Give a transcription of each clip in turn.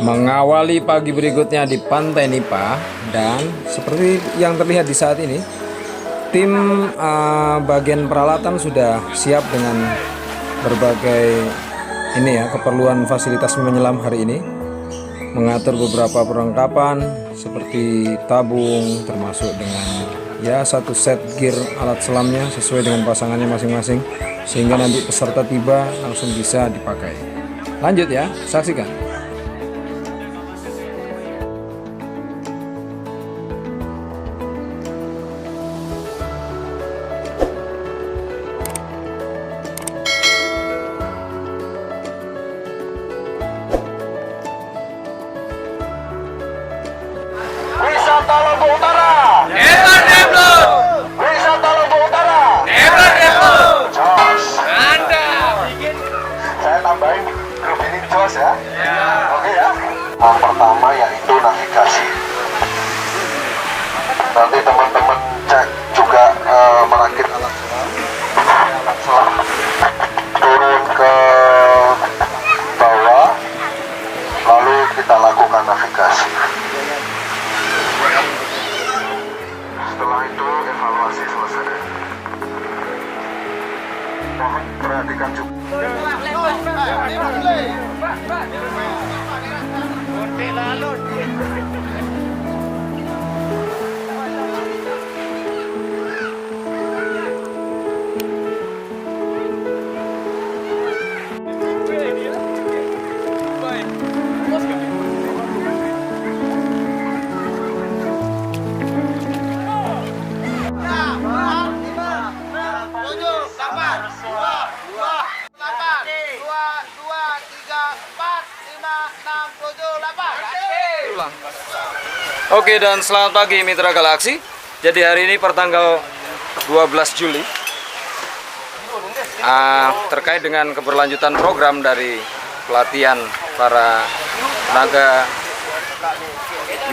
Mengawali pagi berikutnya di Pantai Nipah, dan seperti yang terlihat di saat ini, tim bagian peralatan sudah siap dengan berbagai keperluan fasilitas menyelam hari ini, mengatur beberapa perlengkapan seperti tabung, termasuk dengan satu set gear alat selamnya sesuai dengan pasangannya masing-masing, sehingga nanti peserta tiba langsung bisa dipakai. Lanjut ya, saksikan. Wisata Lombok Utara. Never Never. Wisata Lombok Utara. Never Never. Jos. Anda. Saya tambahin grup ini Jos ya. Oke ya. Yang pertama yaitu navigasi. Nanti teman-teman cek juga merakit alat selam. Turun ke bawah, lalu kita lakukan navigasi. Setelah itu evaluasi selesai. Mohon perhatikan juga. Oke, dan selamat pagi Mitra Galaksi. Jadi hari ini pertanggal 12 Juli terkait dengan keberlanjutan program dari pelatihan para tenaga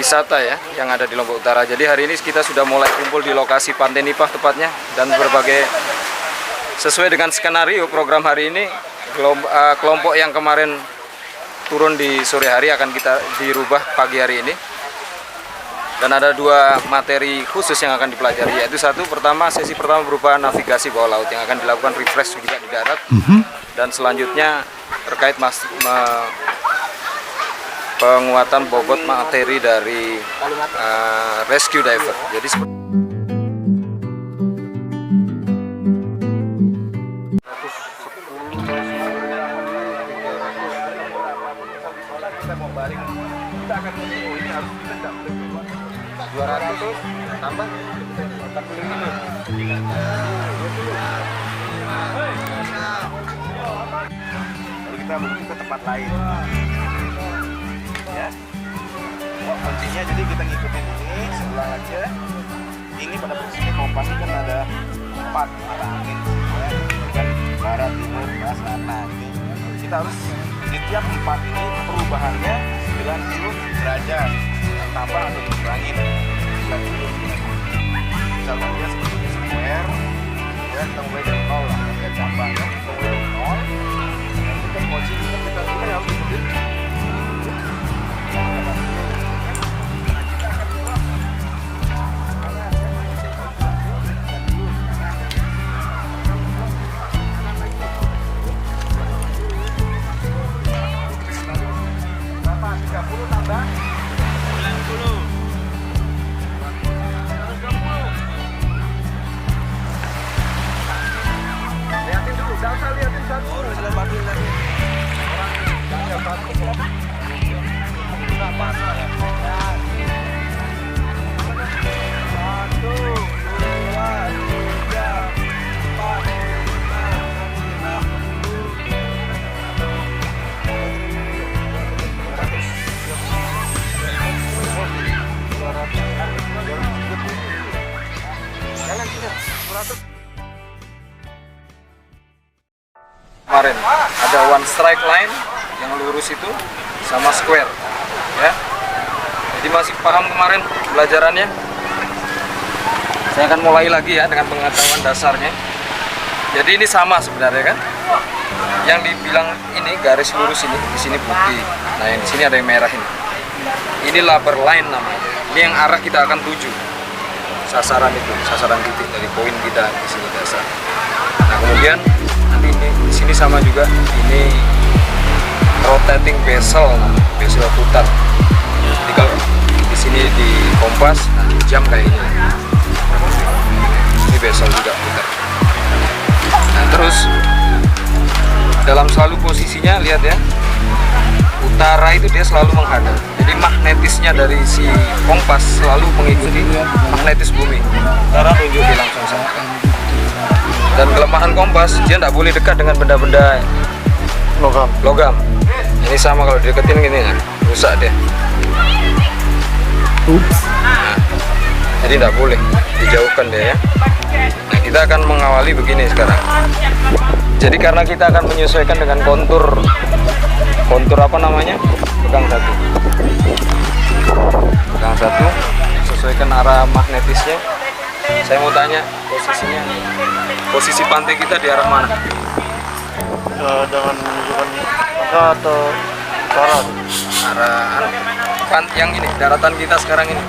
wisata yang ada di Lombok Utara. Jadi hari ini kita sudah mulai kumpul di lokasi Pantai Nipah tepatnya, dan berbagai sesuai dengan skenario program hari ini, kelompok yang kemarin turun di sore hari akan kita dirubah pagi hari ini. Dan ada dua materi khusus yang akan dipelajari, yaitu sesi pertama berupa navigasi bawah laut yang akan dilakukan refresh juga di darat, dan selanjutnya terkait penguatan bobot materi dari rescue diver. Jadi kita mau balik, kita akan ini harus ditendang 200 tambah 45. Lalu kita menuju ke tempat lain. Ya. Kuncinya jadi kita ngikutin ini sebelah aja. Ini pada posisi kompas ini kan ada 4 arah angin, ya. Kan barat, timur, barat, selatan. Kita harus di tiap 4 ini perubahannya 90 derajat, tambah atau dikurangin 90. Misalkan dia seperti square, ya kita mulai dari 0 lah, kita tambah ya, kita mulai dari 0. Dan kita kunci kita harus ikutin. Kemarin ada one strike line yang lurus itu sama square, ya. Jadi masih paham kemarin pelajarannya? Saya akan mulai lagi ya dengan pengetahuan dasarnya. Jadi ini sama sebenarnya kan. yang dibilang ini garis lurus ini, di sini putih. Nah, yang di sini ada yang merah ini. Ini labor line namanya. Ini yang arah kita akan tuju. Sasaran itu, sasaran titik dari poin kita di sini dasar. Nah, kemudian nanti ini di sini sama juga. Ini rotating bezel, bezel putar. Jadi kalau di sini di kompas, nah, jam kayak ini. Ini bezel juga putar. Nah, terus dalam selalu posisinya lihat ya, utara itu dia selalu menghadap. Jadi magnetisnya dari si kompas selalu mengikuti magnetis bumi. Utara tunjukin langsung sana. Dan kelemahan kompas, dia tidak boleh dekat dengan benda-benda logam. Ini sama kalau deketin gini ya, rusak dia. Nah, jadi tidak boleh dijauhkan dia ya. Nah, kita akan mengawali begini sekarang. Jadi karena kita akan menyesuaikan dengan kontur apa namanya, pegang satu, sesuaikan arah magnetisnya. Saya mau tanya posisi pantai kita di arah mana? Dengan menunjukkan angka atau utara. Arah yang ini, daratan kita sekarang ini.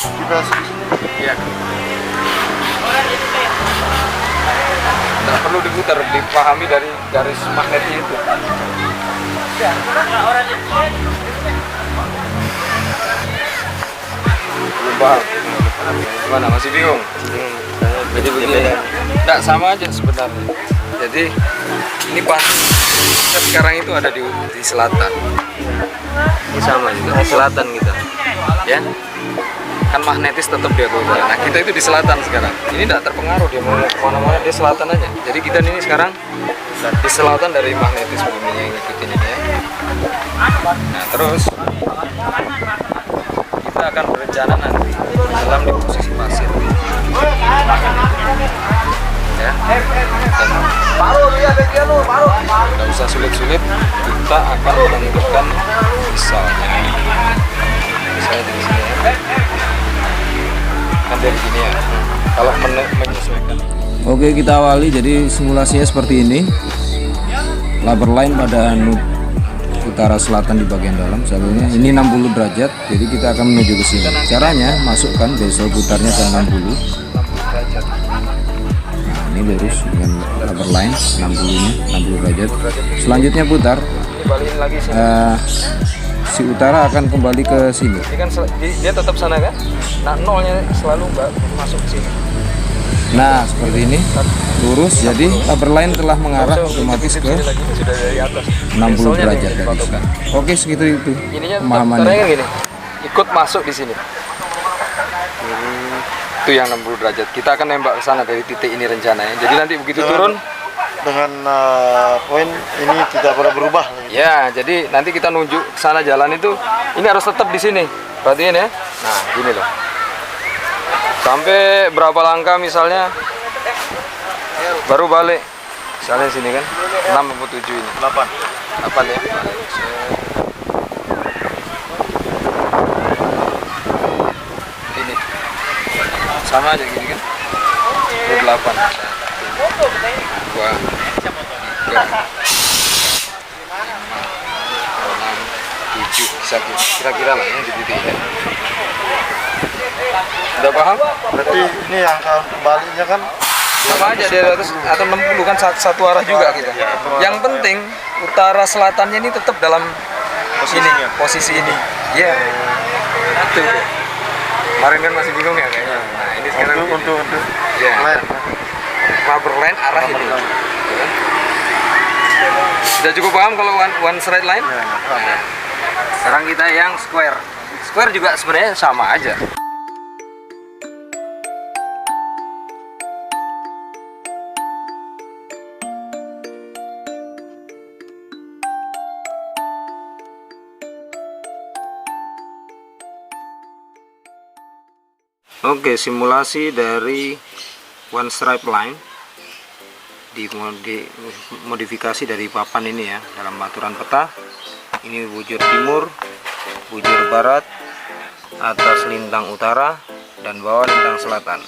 Kita sini. Iya. Tidak perlu diputar, dipahami dari garis magnetnya itu. Belum paham. Gimana, masih bingung? Jadi begini, tidak sama aja sebenarnya. Jadi ini kita sekarang itu ada di selatan. Ini sama juga di selatan kita, ya. Kan magnetis tetap dia ke utara. Nah, kita itu di selatan sekarang. Ini tidak terpengaruh, dia mau kemana-mana dia selatan aja. Jadi kita ini sekarang di selatan dari magnetis bumi yang ngikutin ini ya. Nah, terus kita akan berencana nanti dalam di posisi pasir. Ya. Tidak usah sulit-sulit, kita akan menentukan misalnya dari sini ya. Kan dari sini ya. Kalau menyesuaikan. Oke, kita awali. Jadi simulasinya seperti ini. Labor line pada utara selatan di bagian dalam. Misalnya ini 60 derajat. Jadi kita akan menuju ke sini. Caranya masukkan bezel putarnya ke 60. Nah, ini lurus dengan labor line 60 derajat. Selanjutnya putar. Si utara akan kembali ke sini. Ini kan dia tetap sana kan? Nah, nolnya selalu masuk ke sini. Nah, seperti ini. Lurus, jadi labor line telah mengarah otomatis ke 60 derajat dari sini. Oke, segitu itu pemahamannya. Gini, ikut masuk di sini. Itu yang 60 derajat. Kita akan nembak ke sana dari titik ini rencananya. Jadi nanti begitu turun dengan poin ini tidak boleh berubah. Ya, jadi nanti kita nunjuk ke sana jalan itu, ini harus tetap di sini. Perhatiin ya. Nah, gini loh. Sampai berapa langkah misalnya, baru balik. Misalnya sini kan, 6 atau 7 ini. 8 ya. Ini. Sama aja gini kan. 8. 2, 3, 7, bisa kira-kira lah ya di titik ini. Udah paham? Berarti ini angka kembalinya kan sama aja dari atas atau 60 kan satu arah juga kita. Yang penting utara selatannya ini tetap dalam posisi ini. Iya. Tuh. Kemarin kan masih bingung ya kayaknya. Nah, ini sekarang untuk ya. Rubber line arah ini. Sudah cukup paham kalau one straight line? Nah, sekarang kita yang square. Square juga sebenarnya sama aja. Oke, simulasi dari one stripe line dimodifikasi dari papan ini ya, dalam aturan peta. Ini bujur timur, bujur barat, atas lintang utara, dan bawah lintang selatan.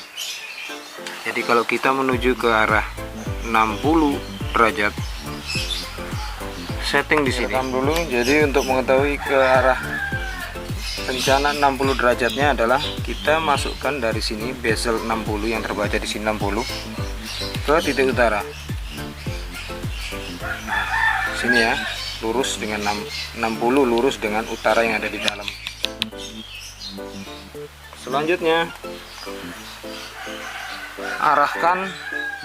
Jadi kalau kita menuju ke arah 60 derajat. Setting di sini. Rekam dulu. Jadi untuk mengetahui ke arah rencana 60 derajatnya adalah kita masukkan dari sini bezel 60 yang terbaca di sini 60 ke titik utara. Sini ya, lurus dengan 60 lurus dengan utara yang ada di dalam. Selanjutnya arahkan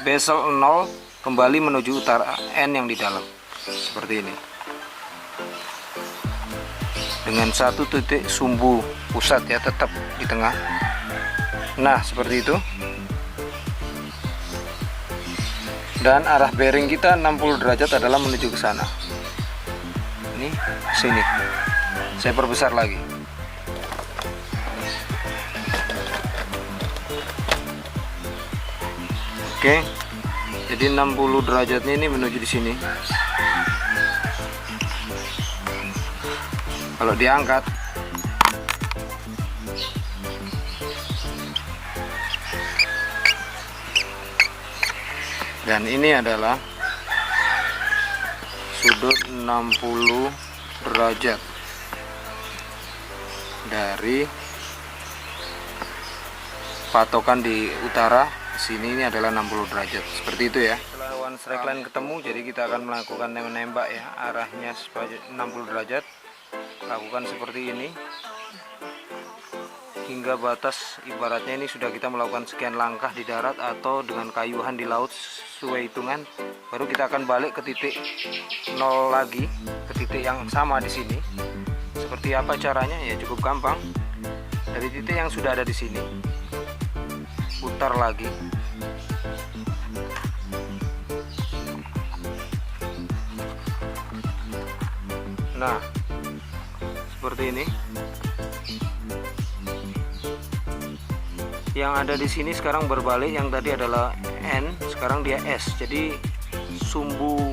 bezel 0 kembali menuju utara N yang di dalam. Seperti ini. Dengan satu titik sumbu pusat ya, tetap di tengah. Nah, seperti itu. Dan arah bearing kita 60 derajat adalah menuju ke sana. Ini sini. Saya perbesar lagi. Oke. Jadi 60 derajatnya ini menuju di sini. Kalau diangkat dan ini adalah sudut 60 derajat dari patokan di utara sini, ini adalah 60 derajat seperti itu ya. Setelah one strike line ketemu, jadi kita akan melakukan menembak ya, arahnya 60 derajat. Lakukan seperti ini hingga batas, ibaratnya ini sudah kita melakukan sekian langkah di darat atau dengan kayuhan di laut sesuai hitungan. Baru kita akan balik ke titik 0 lagi, ke titik yang sama di sini. Seperti apa caranya? Ya cukup gampang. Dari titik yang sudah ada di sini, putar lagi. Nah, seperti ini. Yang ada di sini sekarang berbalik, yang tadi adalah N, sekarang dia S. Jadi sumbu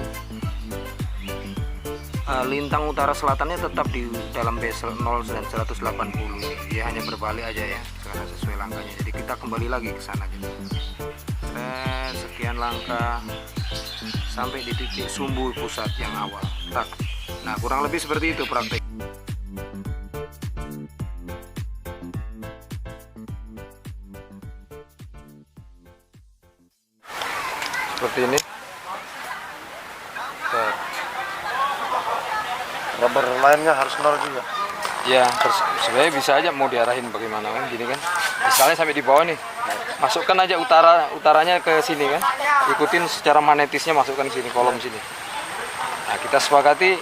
lintang utara selatannya tetap di dalam bezel 0 dan 180. Dia hanya berbalik aja ya, sekarang sesuai langkahnya. Jadi kita kembali lagi ke sana gitu. Sekian langkah sampai di titik sumbu pusat yang awal. Tak. Nah, kurang lebih seperti itu praktek. Seperti ini. Rubber lainnya harus nol juga. Ya, sebenarnya bisa aja mau diarahin bagaimana kan, gini kan. Misalnya sampai di bawah nih, masukkan aja utaranya ke sini kan. Ikutin secara magnetisnya, masukkan sini, kolom sini. Nah, kita sepakati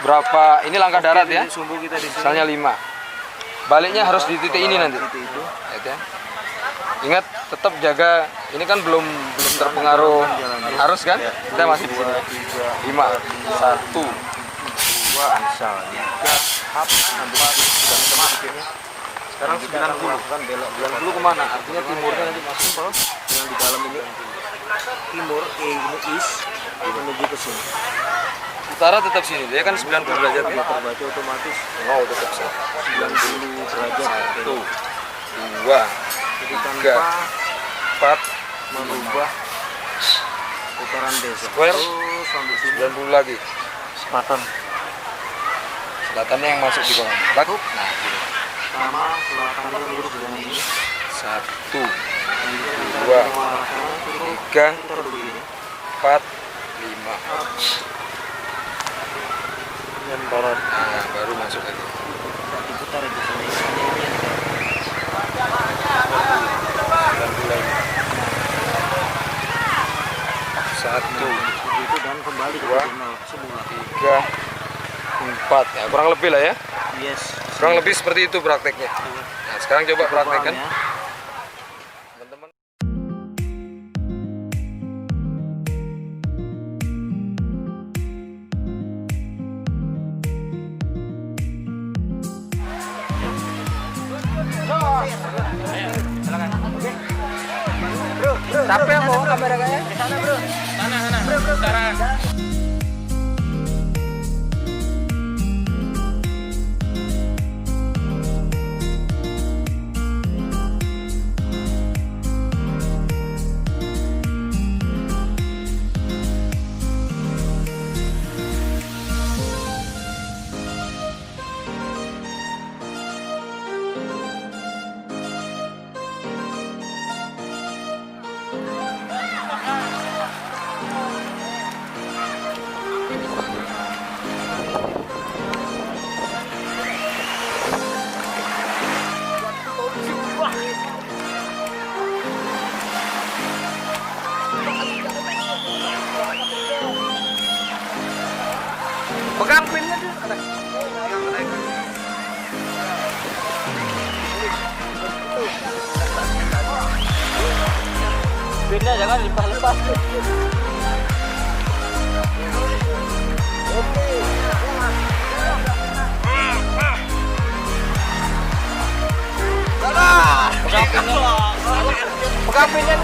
berapa, ini langkah darat ya. Misalnya 5. Baliknya harus di titik ini nanti. Ya. Ingat, tetap jaga, ini kan belum terpengaruh arus kan? Kita masih di sini. 5, 1, 2, misalnya 3, 4, sekarang 90 kan belok. 90 kemana? Artinya timurnya nanti masuk kalau yang di dalam ini timur, ini east, menuju ke sini. Utara tetap sini, dia kan 90 derajat ya. Terbaca otomatis. Oh, tetap 90 derajat. 1, 2, 3, 4, merubah putaran desa. Square, sampai 90 lagi. Selatan. Selatannya yang masuk di bawah. Laku. Nah, gini. Sama selatannya lurus dengan ini. 1, 2, 3, 4, 5. Yang barat. Nah, baru masuk lagi. Diputar itu sini. 1, Itu dan kembali ke 2, nol semula. 3, 4 ya, kurang lebih lah ya. Yes. Kurang lebih seperti itu prakteknya. Nah, sekarang coba praktekkan. Ya. Teman-teman. Capek mau kamera kayaknya? Di sana, Bro. Sana. Bro. Sekarang. Pindah, jangan lepas-lepas. Pegang pinnya.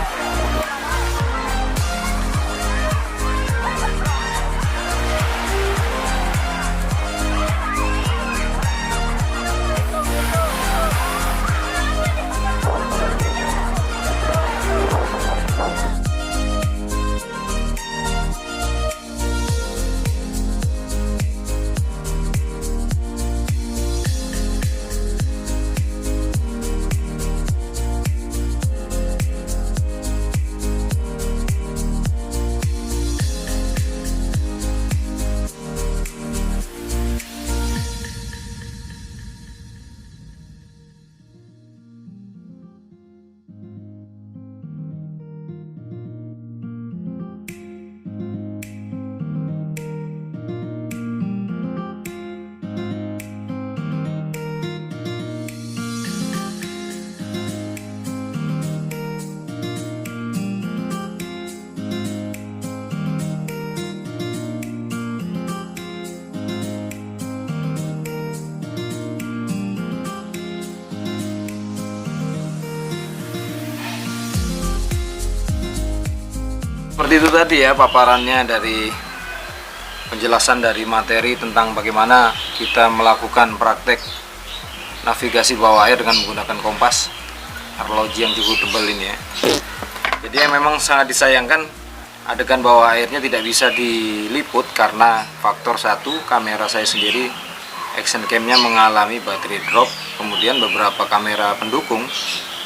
Seperti itu tadi ya paparannya dari penjelasan dari materi tentang bagaimana kita melakukan praktek navigasi bawah air dengan menggunakan kompas arloji yang cukup tebal ini ya. Jadi memang sangat disayangkan adegan bawah airnya tidak bisa diliput karena faktor satu, kamera saya sendiri action camnya mengalami baterai drop, kemudian beberapa kamera pendukung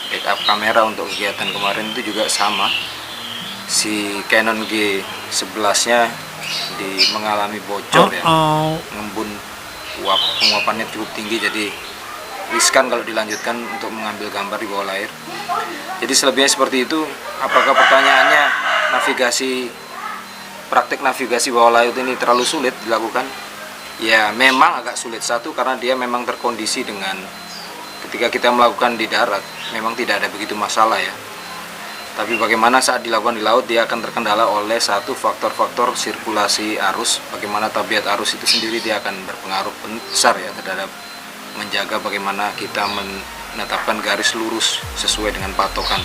backup kamera untuk kegiatan kemarin itu juga sama. Si Canon G11 nya mengalami bocor ya, ngembun penguapannya cukup tinggi, jadi riskan kalau dilanjutkan untuk mengambil gambar di bawah air. Jadi selebihnya seperti itu. Apakah pertanyaannya praktek navigasi bawah laut ini terlalu sulit dilakukan? Ya memang agak sulit, satu karena dia memang terkondisi dengan ketika kita melakukan di darat memang tidak ada begitu masalah ya. Tapi bagaimana saat dilakukan di laut, dia akan terkendala oleh satu faktor-faktor sirkulasi arus. Bagaimana tabiat arus itu sendiri, dia akan berpengaruh besar ya terhadap menjaga bagaimana kita menetapkan garis lurus sesuai dengan patokan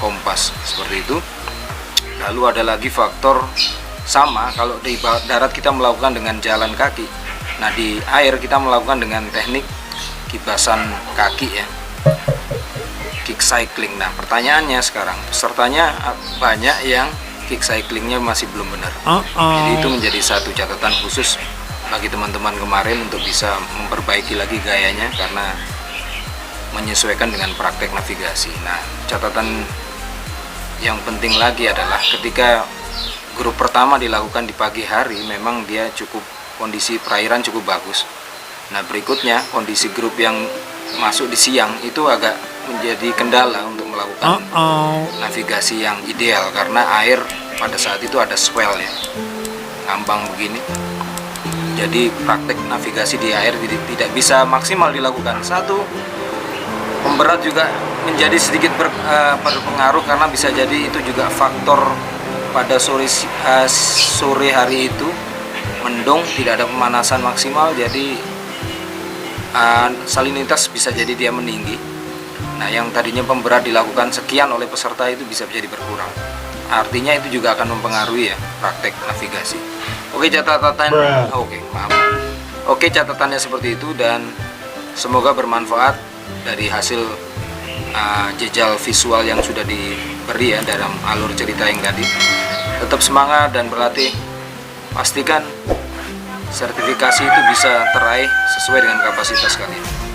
kompas seperti itu. Lalu ada lagi faktor sama kalau di darat kita melakukan dengan jalan kaki. Nah di air kita melakukan dengan teknik kibasan kaki ya, kick cycling. Nah pertanyaannya sekarang, pesertanya banyak yang kick cyclingnya masih belum benar. Jadi itu menjadi satu catatan khusus bagi teman-teman kemarin untuk bisa memperbaiki lagi gayanya karena menyesuaikan dengan praktek navigasi. Nah catatan yang penting lagi adalah ketika grup pertama dilakukan di pagi hari, memang dia kondisi perairan cukup bagus. Nah berikutnya kondisi grup yang masuk di siang itu agak menjadi kendala untuk melakukan navigasi yang ideal karena air pada saat itu ada swell ya, ngambang begini. Jadi praktek navigasi di air tidak bisa maksimal dilakukan. Satu, pemberat juga menjadi sedikit berpengaruh karena bisa jadi itu juga faktor pada sore hari itu mendung, tidak ada pemanasan maksimal, jadi salinitas bisa jadi dia meninggi. Nah yang tadinya pemberat dilakukan sekian oleh peserta itu bisa jadi berkurang. Artinya itu juga akan mempengaruhi ya praktek navigasi. Oke, catatannya seperti itu dan semoga bermanfaat dari hasil jejal visual yang sudah diberi ya dalam alur cerita yang tadi. Tetap semangat dan berlatih. Pastikan sertifikasi itu bisa teraih sesuai dengan kapasitas kalian.